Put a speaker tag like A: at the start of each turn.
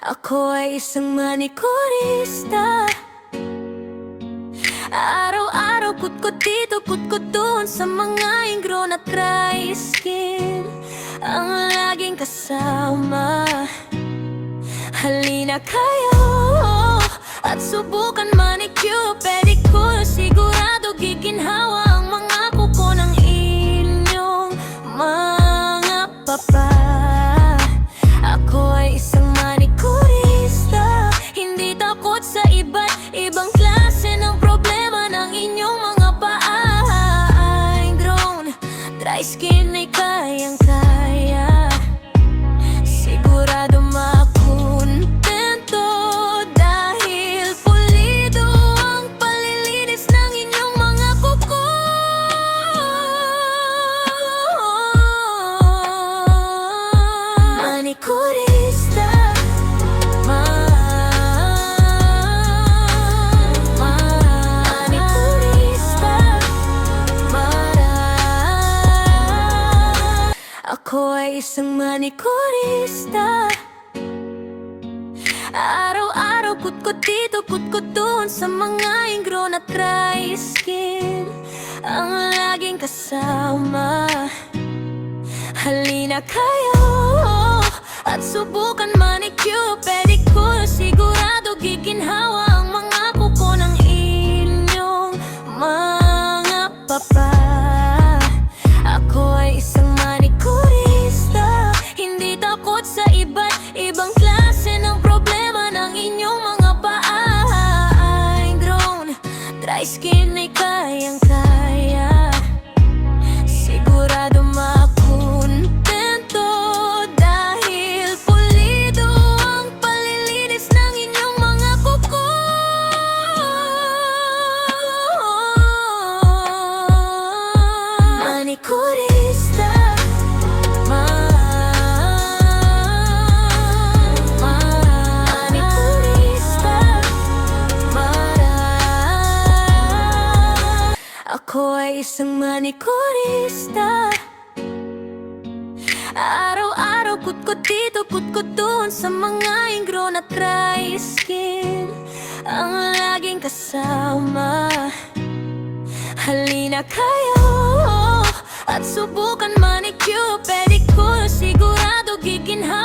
A: Ako ay isang manikurista. Araw-araw kutkot dito, kutkot doon sa mga ingrown at dry skin ang laging kasama. Halina kayo at subukan manicure, pedicure. Sigurado giginhawa ang mga kuko ng inyong mga papa. Ako ay isang manikurista, hindi takot sa iba't ibang klase ng problema ng inyong mga paa. Ingrown, dry skin ay kayang-kaya. Sigurado makontento dahil pulido ang palilinis ng inyong mga kuko. Manikurista, manikurista, ako ay isang manikurista. Araw-araw kutkot dito, kutkot doon sa mga ingrown at dry skin ang laging kasama. Halina kayo at subukan manicure, pedicure. Sigurado giginhawa ang mga kuko ng inyong mga papa. Ako ay isang manikurista, hindi takot sa iba't ibang klase ng problema ng inyong mga paa. Ingrown, dry skin ay kayang-kaya. Sigurado makontento dahil pulido ang palilinis ng inyong mga kuko. Manikurista, manikurista, ako ay isang manikurista. Araw-araw kutkot dito, kutkot doon sa mga ingrown at dry skin ang laging kasama. Halina kayo at subukan manicure, pedicure. Sigurado giginhawa